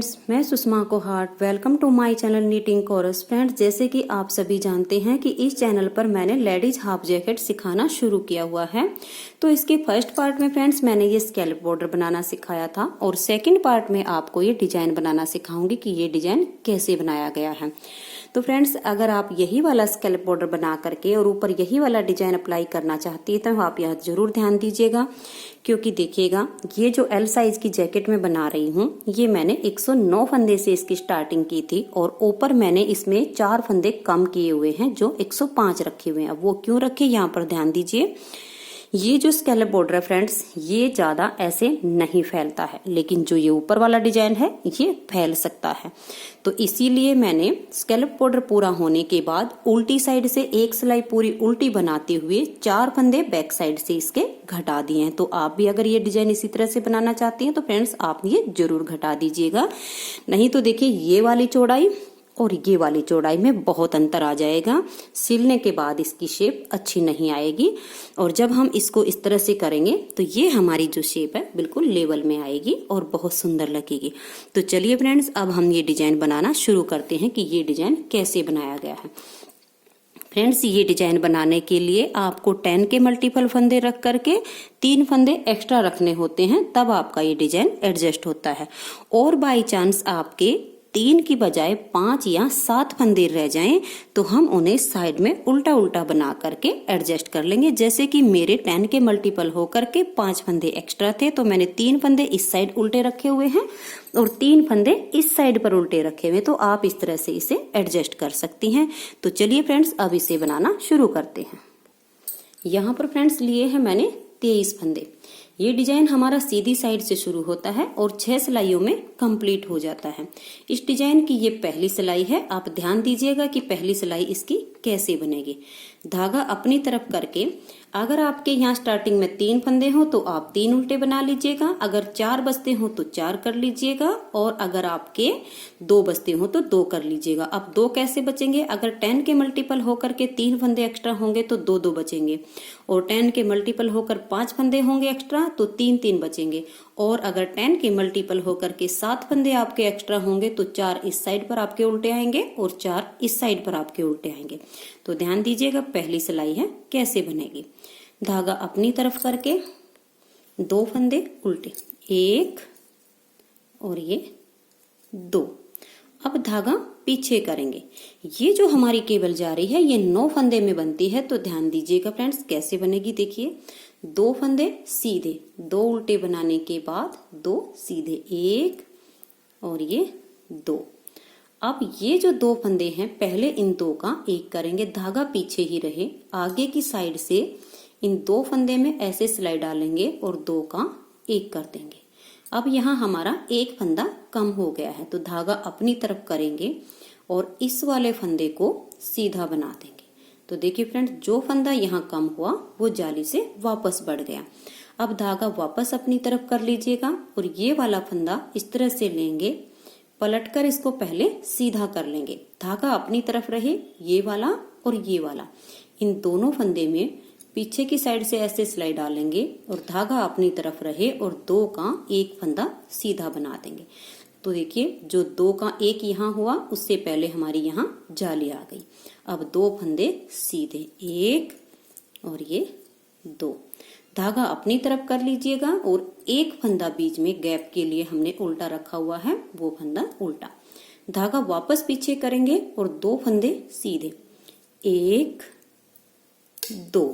Friends, मैं Sushma Kohat. Welcome to my channel knitting chorus. Friends, जैसे कि आप सभी जानते हैं कि इस चैनल पर मैंने लेडीज हाफ जैकेट सिखाना शुरू किया हुआ है। तो इसके फर्स्ट पार्ट में फ्रेंड्स मैंने ये स्कैल्प बॉर्डर बनाना सिखाया था और सेकंड पार्ट में आपको ये डिजाइन बनाना सिखाऊंगी कि ये डिजाइन कैसे बनाया गया है। तो फ्रेंड्स, अगर आप यही वाला स्कैल्प बॉर्डर बना करके और ऊपर यही वाला डिजाइन अप्लाई करना चाहती है तो आप यह जरूर ध्यान दीजिएगा, क्योंकि देखिएगा ये जो एल साइज की जैकेट में बना रही हूँ ये मैंने 109 फंदे से इसकी स्टार्टिंग की थी और ऊपर मैंने इसमें 4 फंदे कम किए हुए हैं जो 105 रखे हुए हैं। अब वो क्यों रखे, यहाँ पर ध्यान दीजिए। ये जो स्कैल्प बॉर्डर है फ्रेंड्स, ये ज्यादा ऐसे नहीं फैलता है, लेकिन जो ये ऊपर वाला डिजाइन है ये फैल सकता है। तो इसीलिए मैंने स्कैल्प बॉर्डर पूरा होने के बाद उल्टी साइड से एक सिलाई पूरी उल्टी बनाते हुए 4 फंदे बैक साइड से इसके घटा दिए हैं। तो आप भी अगर ये डिजाइन इसी तरह से बनाना चाहती हैं तो फ्रेंड्स आप ये जरूर घटा दीजिएगा, नहीं तो देखिए ये वाली चौड़ाई और ये वाली चौड़ाई में बहुत अंतर आ जाएगा। सिलने के बाद इसकी शेप अच्छी नहीं आएगी और जब हम इसको इस तरह से करेंगे तो ये हमारी जो शेप है बिल्कुल लेवल में आएगी और बहुत सुंदर लगेगी। तो चलिए फ्रेंड्स, अब हम ये डिजाइन बनाना शुरू करते हैं कि ये डिजाइन कैसे बनाया गया है। फ्रेंड्स, ये डिजाइन बनाने के लिए आपको 10 के मल्टीपल फंदे रख करके 3 फंदे एक्स्ट्रा रखने होते हैं, तब आपका ये डिजाइन एडजस्ट होता है। और बाई चांस आपके 3 की बजाय 5 या 7 फंदे रह जाएं तो हम उन्हें साइड में उल्टा उल्टा बना करके एडजस्ट कर लेंगे। जैसे कि मेरे 10 के मल्टीपल होकर के 5 फंदे एक्स्ट्रा थे तो मैंने 3 फंदे इस साइड उल्टे रखे हुए हैं और 3 फंदे इस साइड पर उल्टे रखे हुए, तो आप इस तरह से इसे एडजस्ट कर सकती हैं। तो चलिए फ्रेंड्स, अब इसे बनाना शुरू करते हैं। यहाँ पर फ्रेंड्स लिए हैं मैंने 23 फंदे। ये डिजाइन हमारा सीधी साइड से शुरू होता है और 6 सिलाइयों में कंप्लीट हो जाता है। इस डिजाइन की ये पहली सिलाई है। आप ध्यान दीजिएगा कि पहली सिलाई इसकी कैसे बनेगी। धागा अपनी तरफ करके, अगर आपके यहाँ स्टार्टिंग में 3 फंदे हो तो आप 3 उल्टे बना लीजिएगा, अगर 4 बचते हो तो 4 कर लीजिएगा और अगर आपके 2 बचते हो तो 2 कर लीजिएगा। अब 2 कैसे बचेंगे, अगर 10 के मल्टीपल होकर के 3 फंदे एक्स्ट्रा होंगे तो 2 बचेंगे और 10 के मल्टीपल होकर 5 फंदे होंगे एक्स्ट्रा तो 3 बचेंगे और अगर 10 के मल्टीपल होकर के 7 फंदे आपके एक्स्ट्रा होंगे तो 4 इस साइड पर आपके उल्टे आएंगे और 4 इस साइड पर आपके उल्टे आएंगे। तो ध्यान दीजिएगा पहली सिलाई है कैसे बनेगी। धागा अपनी तरफ करके 2 फंदे उल्टे, 1 और ये 2। अब धागा पीछे करेंगे। ये जो हमारी केबल जा रही है ये 9 फंदे में बनती है, तो ध्यान दीजिएगा फ्रेंड्स कैसे बनेगी। देखिए 2 फंदे सीधे, 2 उल्टे बनाने के बाद 2 सीधे, 1 और ये 2। अब ये जो 2 फंदे हैं पहले इन 2 का 1 करेंगे, धागा पीछे ही रहे, आगे की साइड से इन 2 फंदे में ऐसे सिलाई डालेंगे और 2 का 1 कर देंगे। अब यहाँ हमारा 1 फंदा कम हो गया है तो धागा अपनी तरफ करेंगे और इस वाले फंदे को सीधा बना देंगे। तो देखिए फ्रेंड्स, जो फंदा यहाँ कम हुआ वो जाली से वापस बढ़ गया। अब धागा वापस अपनी तरफ कर लीजिएगा और ये वाला फंदा इस तरह से लेंगे, पलटकर इसको पहले सीधा कर लेंगे। धागा अपनी तरफ रहे, ये वाला और ये वाला, इन दोनों फंदे में पीछे की साइड से ऐसे सिलाई डालेंगे और धागा अपनी तरफ रहे और 2 का 1 फंदा सीधा बना देंगे। तो देखिए जो 2 का 1 यहाँ हुआ उससे पहले हमारी यहाँ जाली आ गई। अब 2 फंदे सीधे, 1 और ये 2। धागा अपनी तरफ कर लीजिएगा और 1 फंदा बीच में गैप के लिए हमने उल्टा रखा हुआ है, वो फंदा उल्टा। धागा वापस पीछे करेंगे और 2 फंदे सीधे, 1 2।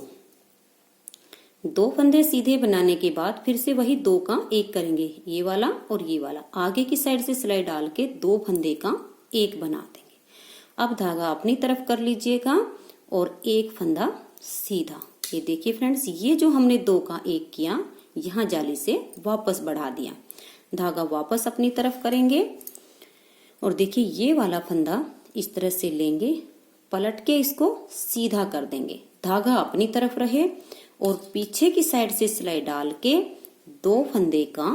2 फंदे सीधे बनाने के बाद फिर से वही 2 का 1 करेंगे, ये वाला और ये वाला, आगे की साइड से सिलाई डाल के 2 फंदे का 1 बना देंगे। अब धागा अपनी तरफ कर लीजिएगा और 1 फंदा सीधा। ये देखिए फ्रेंड्स, ये जो हमने 2 का 1 किया यहाँ जाली से वापस बढ़ा दिया। धागा वापस अपनी तरफ करेंगे और देखिए ये वाला फंदा इस तरह से लेंगे, पलट के इसको सीधा कर देंगे। धागा अपनी तरफ रहे और पीछे की साइड से सिलाई डाल के 2 फंदे का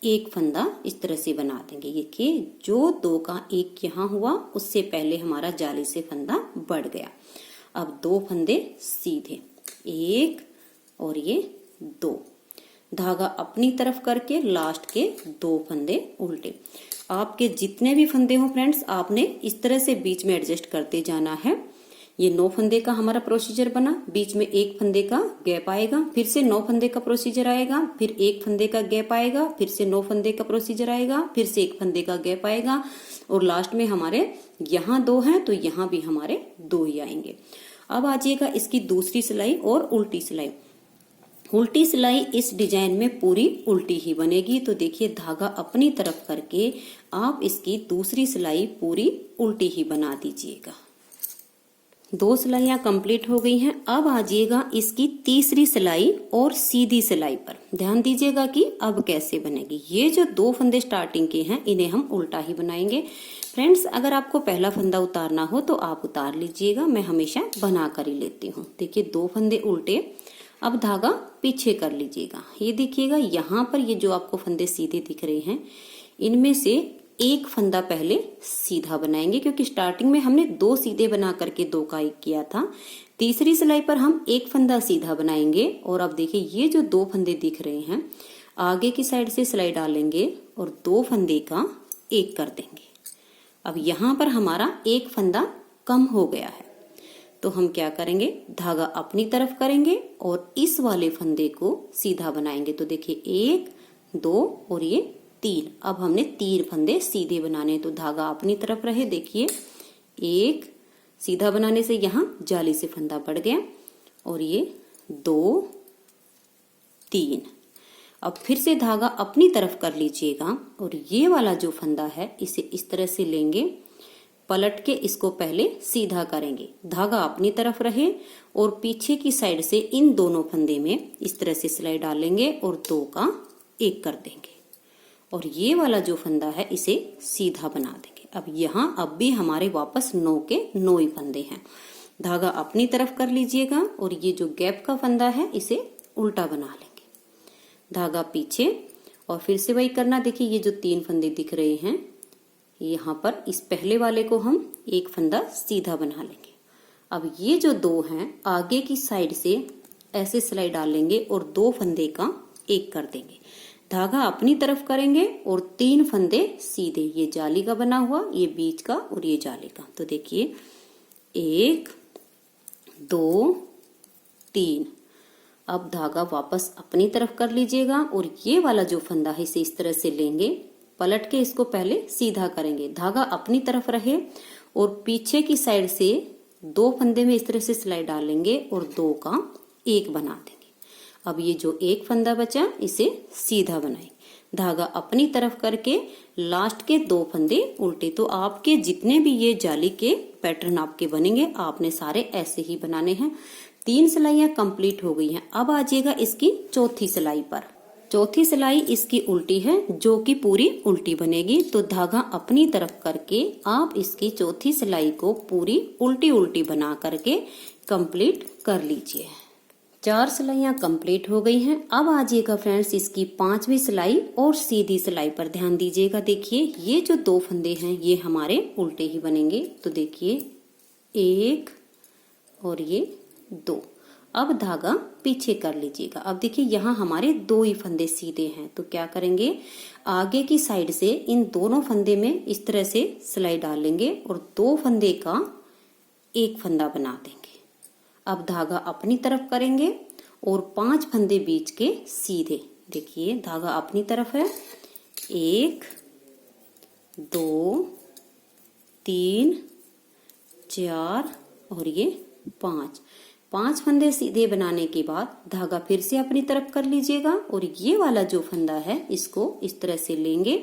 1 फंदा इस तरह से बना देंगे। ये कि जो 2 का 1 यहाँ हुआ उससे पहले हमारा जाली से फंदा बढ़ गया। अब 2 फंदे सीधे, 1 और ये 2। धागा अपनी तरफ करके लास्ट के 2 फंदे उल्टे। आपके जितने भी फंदे हो फ्रेंड्स, आपने इस तरह से बीच में एडजस्ट करते जाना है। ये 9 फंदे का हमारा प्रोसीजर बना, बीच में 1 फंदे का गैप आएगा, फिर से 9 फंदे का प्रोसीजर आएगा, फिर 1 फंदे का गैप आएगा, फिर से 9 फंदे का प्रोसीजर आएगा, फिर से 1 फंदे का गैप आएगा, और लास्ट में हमारे यहाँ 2 हैं तो यहाँ भी हमारे 2 ही आएंगे। अब आ जाएगा इसकी दूसरी सिलाई और उल्टी सिलाई। उल्टी सिलाई इस डिजाइन में पूरी उल्टी ही बनेगी। तो देखिए धागा अपनी तरफ करके आप इसकी दूसरी सिलाई पूरी उल्टी ही बना दीजिएगा। 2 सिलाइयां कंप्लीट हो गई हैं। अब आ जाइएगा इसकी तीसरी सिलाई और सीधी सिलाई पर। ध्यान दीजिएगा कि अब कैसे बनेगी। ये जो 2 फंदे स्टार्टिंग के हैं इन्हें हम उल्टा ही बनाएंगे। फ्रेंड्स, अगर आपको पहला फंदा उतारना हो तो आप उतार लीजिएगा, मैं हमेशा बना कर ही लेती हूँ। देखिए 2 फंदे उल्टे, अब धागा पीछे कर लीजिएगा। ये देखिएगा यहाँ पर ये जो आपको फंदे सीधे दिख रहे हैं, इनमें से 1 फंदा पहले सीधा बनाएंगे, क्योंकि स्टार्टिंग में हमने 2 सीधे बना करके 2 का 1 किया था। तीसरी सिलाई पर हम 1 फंदा सीधा बनाएंगे, और अब देखिए ये जो 2 फंदे दिख रहे हैं, आगे की साइड से सिलाई डालेंगे और 2 फंदे का 1 कर देंगे। अब यहाँ पर हमारा 1 फंदा कम हो गया है, तो हम क्या करेंगे, धागा अपनी तरफ करेंगे और इस वाले फंदे को सीधा बनाएंगे। तो देखिए 1, 2 और ये 3। अब हमने 3 फंदे सीधे बनाने, तो धागा अपनी तरफ रहे। देखिए 1 सीधा बनाने से यहाँ जाली से फंदा बढ़ गया, और ये 2, 3। अब फिर से धागा अपनी तरफ कर लीजिएगा, और ये वाला जो फंदा है इसे इस तरह से लेंगे, पलट के इसको पहले सीधा करेंगे। धागा अपनी तरफ रहे और पीछे की साइड से इन दोनों फंदे में इस तरह से सिलाई डालेंगे और 2 का 1 कर देंगे, और ये वाला जो फंदा है इसे सीधा बना देंगे। अब यहाँ अब भी हमारे वापस 9 के 9 ही फंदे हैं। धागा अपनी तरफ कर लीजिएगा और ये जो गैप का फंदा है इसे उल्टा बना लेंगे। धागा पीछे और फिर से वही करना। देखिए ये जो 3 फंदे दिख रहे हैं, यहाँ पर इस पहले वाले को हम 1 फंदा सीधा बना लेंगे। अब ये जो 2 हैं आगे की साइड से ऐसे सिलाई डालेंगे और 2 फंदे का 1 कर देंगे। धागा अपनी तरफ करेंगे और 3 फंदे सीधे, ये जाली का बना हुआ, ये बीच का और ये जाली का। तो देखिए 1, 2, 3। अब धागा वापस अपनी तरफ कर लीजिएगा और ये वाला जो फंदा है इसे इस तरह से लेंगे, पलट के इसको पहले सीधा करेंगे। धागा अपनी तरफ रहे और पीछे की साइड से 2 फंदे में इस तरह से सिलाई डालेंगे और 2 का 1 बना देंगे। अब ये जो 1 फंदा बचा इसे सीधा बनाएंगे। धागा अपनी तरफ करके लास्ट के 2 फंदे उल्टे। तो आपके जितने भी ये जाली के पैटर्न आपके बनेंगे, आपने सारे ऐसे ही बनाने हैं। 3 सिलाइयां कंप्लीट हो गई हैं। अब आ जाइएगा इसकी चौथी सिलाई पर। चौथी सिलाई इसकी उल्टी है, जो कि पूरी उल्टी बनेगी। तो धागा अपनी तरफ करके आप इसकी चौथी सिलाई को पूरी उल्टी उल्टी बना करके कंप्लीट कर लीजिए। 4 सिलाइयां कंप्लीट हो गई हैं। अब आ जाइएगा फ्रेंड्स इसकी 5वीं सिलाई और सीधी सिलाई पर। ध्यान दीजिएगा, देखिए ये जो 2 फंदे हैं ये हमारे उल्टे ही बनेंगे। तो देखिए 1 और ये 2। अब धागा पीछे कर लीजिएगा। अब देखिए यहाँ हमारे 2 ही फंदे सीधे हैं, तो क्या करेंगे, आगे की साइड से इन दोनों फंदे में इस तरह से सिलाई डालेंगे और 2 फंदे का 1 फंदा बना देंगे। अब धागा अपनी तरफ करेंगे और 5 फंदे बीच के सीधे। देखिए धागा अपनी तरफ है, 1, 2, 3, 4 और ये 5 फंदे सीधे बनाने के बाद धागा फिर से अपनी तरफ कर लीजिएगा और ये वाला जो फंदा है इसको इस तरह से लेंगे,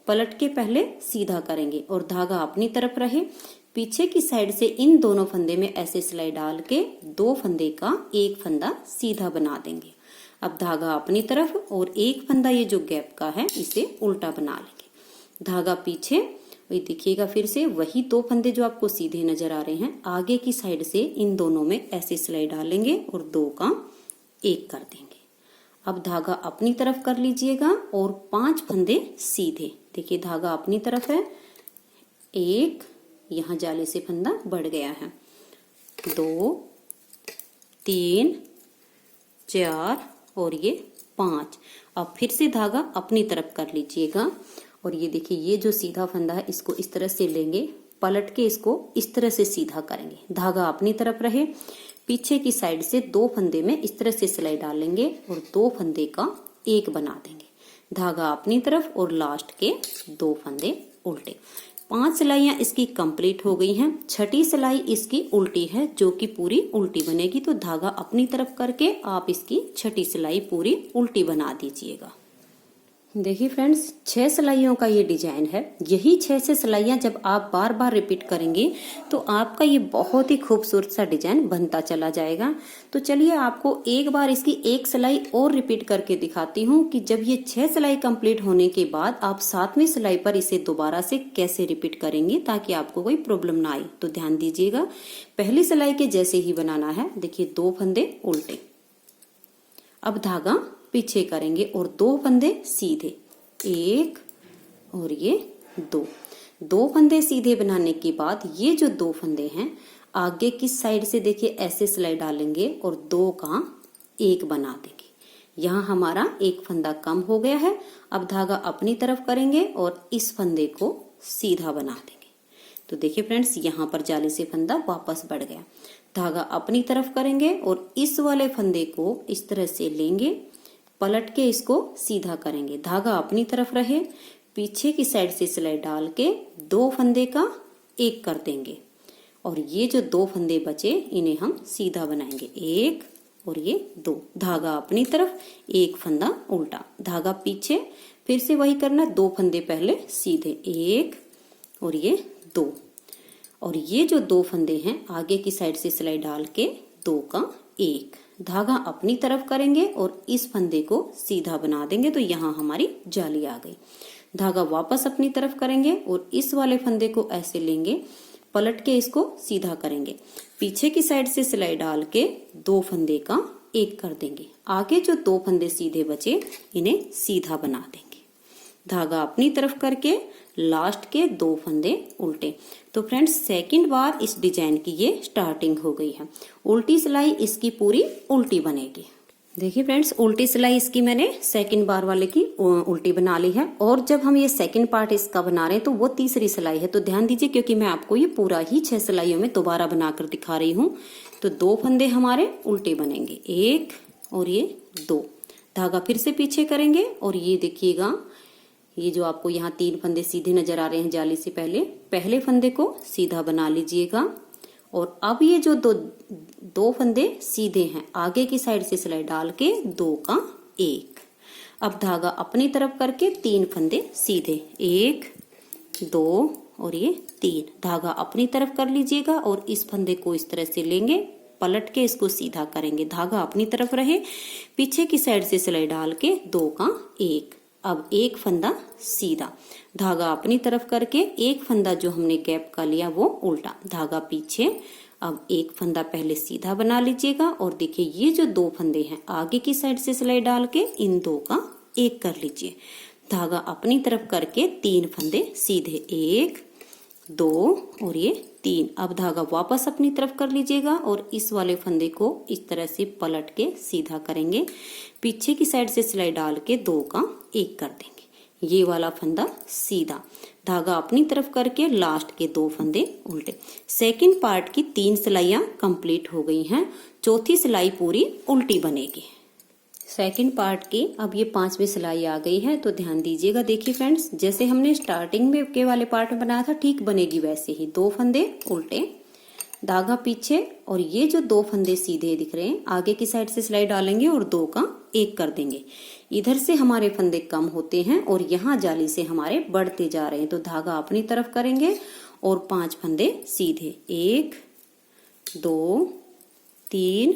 पलट के पहले सीधा करेंगे और धागा अपनी तरफ रहे। पीछे की साइड से इन दोनों फंदे में ऐसे सिलाई डाल के 2 फंदे का 1 फंदा सीधा बना देंगे। अब धागा अपनी तरफ और 1 फंदा ये जो गैप का है इसे उल्टा बना लेंगे। धागा पीछे, वही देखिएगा फिर से वही 2 फंदे जो आपको सीधे नजर आ रहे हैं, आगे की साइड से इन दोनों में ऐसे सिलाई डालेंगे और 2 का 1 कर देंगे। अब धागा अपनी तरफ कर लीजिएगा और 5 फंदे सीधे। देखिए धागा अपनी तरफ है, 1, यहाँ जाले से फंदा बढ़ गया है, 2, 3, 4 और ये 5। अब फिर से धागा अपनी तरफ कर लीजिएगा और ये देखिए ये जो सीधा फंदा है इसको इस तरह से लेंगे, पलट के इसको इस तरह से सीधा करेंगे, धागा अपनी तरफ रहे। पीछे की साइड से 2 फंदे में इस तरह से सिलाई डालेंगे और 2 फंदे का एक बना देंगे, धागा अपनी तरफ और लास्ट के 2 फंदे उल्टे। 5 सिलाइयां इसकी कंप्लीट हो गई हैं। छठी सिलाई इसकी उल्टी है जो कि पूरी उल्टी बनेगी, तो धागा अपनी तरफ करके आप इसकी छठी सिलाई पूरी उल्टी बना दीजिएगा। देखिए फ्रेंड्स 6 सिलाइयों का ये डिजाइन है। यही 6 से सिलाइयां जब आप बार बार रिपीट करेंगे तो आपका ये बहुत ही खूबसूरत सा डिजाइन बनता चला जाएगा। तो चलिए आपको एक बार इसकी एक सिलाई और रिपीट करके दिखाती हूँ कि जब ये 6 सिलाई कंप्लीट होने के बाद आप 7वीं सिलाई पर इसे दोबारा से कैसे रिपीट करेंगे ताकि आपको कोई प्रॉब्लम ना आए। तो ध्यान दीजिएगा, पहली सिलाई के जैसे ही बनाना है। देखिए 2 फंदे उल्टे, अब धागा पीछे करेंगे और 2 फंदे सीधे, 1 और ये 2 फंदे सीधे बनाने के बाद ये जो 2 फंदे हैं आगे की साइड से देखिए ऐसे सिलाई डालेंगे और 2 का 1 बना देंगे। यहाँ हमारा एक फंदा कम हो गया है। अब धागा अपनी तरफ करेंगे और इस फंदे को सीधा बना देंगे। तो देखिए फ्रेंड्स यहाँ पर जाली से फंदा वापस बढ़ गया। धागा अपनी तरफ करेंगे और इस वाले फंदे को इस तरह से लेंगे, पलट के इसको सीधा करेंगे, धागा अपनी तरफ रहे। पीछे की साइड से सिलाई डाल के 2 फंदे का 1 कर देंगे और ये जो 2 फंदे बचे इन्हें हम सीधा बनाएंगे, 1 और ये 2। धागा अपनी तरफ, 1 फंदा उल्टा, धागा पीछे, फिर से वही करना, 2 फंदे पहले सीधे, 1 और ये 2। और ये जो 2 फंदे हैं आगे की साइड से सिलाई डाल के 2 का 1, धागा अपनी तरफ करेंगे और इस फंदे को सीधा बना देंगे। तो यहाँ हमारी जाली आ गई। धागा वापस अपनी तरफ करेंगे और इस वाले फंदे को ऐसे लेंगे, पलट के इसको सीधा करेंगे, पीछे की साइड से सिलाई डाल के 2 फंदे का 1 कर देंगे। आगे जो 2 फंदे सीधे बचे इन्हें सीधा बना देंगे, धागा अपनी तरफ करके लास्ट के 2 फंदे उल्टे। तो फ्रेंड्स सेकंड बार इस डिजाइन की ये स्टार्टिंग हो गई है। उल्टी सिलाई इसकी पूरी उल्टी बनेगी। देखिए फ्रेंड्स उल्टी सिलाई इसकी मैंने सेकंड बार वाले की उल्टी बना ली है और जब हम ये सेकंड पार्ट इसका बना रहे हैं तो वो तीसरी सिलाई है। तो ध्यान दीजिए क्योंकि मैं आपको ये पूरा ही 6 सिलाइयों में दोबारा बनाकर दिखा रही हूँ। तो 2 फंदे हमारे उल्टे बनेंगे, 1 और ये 2, धागा फिर से पीछे करेंगे और ये देखिएगा ये जो आपको यहाँ 3 फंदे सीधे नजर आ रहे हैं जाली से पहले फंदे को सीधा बना लीजिएगा और अब ये जो 2 फंदे सीधे हैं आगे की साइड से सिलाई डाल के 2 का 1। अब धागा अपनी तरफ करके 3 फंदे सीधे, 1 2 और ये 3, धागा अपनी तरफ कर लीजिएगा और इस फंदे को इस तरह से लेंगे, पलट के इसको सीधा करेंगे, धागा अपनी तरफ रहे, पीछे की साइड से सिलाई डाल के 2 का 1। अब 1 फंदा सीधा, धागा अपनी तरफ करके 1 फंदा जो हमने गैप का लिया वो उल्टा, धागा पीछे। अब 1 फंदा पहले सीधा बना लीजिएगा और देखिए ये जो 2 फंदे हैं आगे की साइड से सिलाई डाल के इन 2 का 1 कर लीजिए, धागा अपनी तरफ करके 3 फंदे सीधे, 1 2 और ये 3। अब धागा वापस अपनी तरफ कर लीजिएगा और इस वाले फंदे को इस तरह से पलट के सीधा करेंगे, पीछे की साइड से सिलाई डाल के 2 का 1 कर देंगे। ये वाला फंदा सीधा, धागा अपनी तरफ करके लास्ट के 2 फंदे उल्टे। सेकंड पार्ट की 3 सिलाइयां कंप्लीट हो गई हैं। चौथी सिलाई पूरी उल्टी बनेगी। सेकंड पार्ट की अब ये 5वीं सिलाई आ गई है। तो ध्यान दीजिएगा, देखिए फ्रेंड्स जैसे हमने स्टार्टिंग में के वाले पार्ट में बनाया था ठीक बनेगी वैसे ही। 2 फंदे उल्टे, धागा पीछे और ये जो 2 फंदे सीधे दिख रहे हैं आगे की साइड से सिलाई डालेंगे और 2 का 1 कर देंगे। इधर से हमारे फंदे कम होते हैं और यहाँ जाली से हमारे बढ़ते जा रहे हैं। तो धागा अपनी तरफ करेंगे और 5 फंदे सीधे, 1 2 3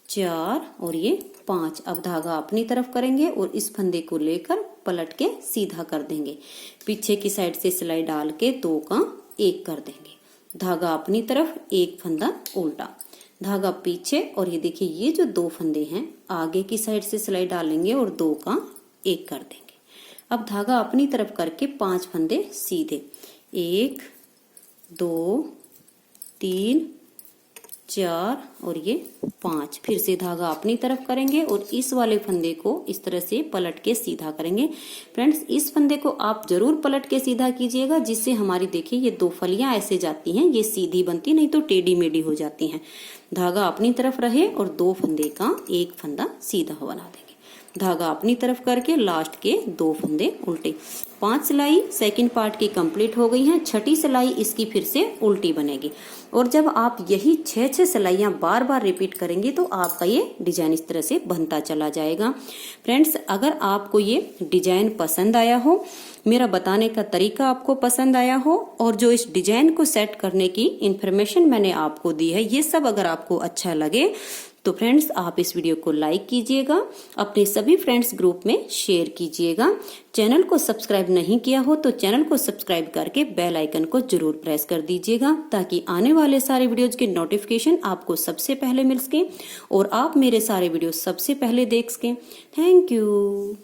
4 और ये 5। अब धागा अपनी तरफ करेंगे और इस फंदे को लेकर पलट के सीधा कर देंगे, पीछे की साइड से सिलाई डाल के 2 का 1 कर देंगे, धागा अपनी तरफ, 1 फंदा उल्टा, धागा पीछे और ये देखिए ये जो 2 फंदे हैं आगे की साइड से सिलाई डालेंगे और 2 का 1 कर देंगे। अब धागा अपनी तरफ करके 5 फंदे सीधे, 1 2 3 4 और ये 5। फिर से धागा अपनी तरफ करेंगे और इस वाले फंदे को इस तरह से पलट के सीधा करेंगे। फ्रेंड्स इस फंदे को आप जरूर पलट के सीधा कीजिएगा, जिससे हमारी देखिए ये 2 फलियां ऐसे जाती हैं, ये सीधी बनती, नहीं तो टेढ़ी मेढ़ी हो जाती हैं। धागा अपनी तरफ रहे और 2 फंदे का एक फंदा सीधा बना देंगे। धागा अपनी तरफ करके लास्ट के 2 फंदे उल्टे। 5 सिलाई सेकंड पार्ट की कंप्लीट हो गई हैं। छठी सिलाई इसकी फिर से उल्टी बनेगी और जब आप यही 6 सिलाइयां बार बार रिपीट करेंगे तो आपका ये डिजाइन इस तरह से बनता चला जाएगा। फ्रेंड्स अगर आपको ये डिजाइन पसंद आया हो, मेरा बताने का तरीका आपको पसंद आया हो और जो इस डिजाइन को सेट करने की इंफॉर्मेशन मैंने आपको दी है, ये सब अगर आपको अच्छा लगे तो फ्रेंड्स आप इस वीडियो को लाइक कीजिएगा, अपने सभी फ्रेंड्स ग्रुप में शेयर कीजिएगा। चैनल को सब्सक्राइब नहीं किया हो तो चैनल को सब्सक्राइब करके बेल आइकन को जरूर प्रेस कर दीजिएगा, ताकि आने वाले सारे वीडियोज के नोटिफिकेशन आपको सबसे पहले मिल सके और आप मेरे सारे वीडियो सबसे पहले देख सकें। Thank you.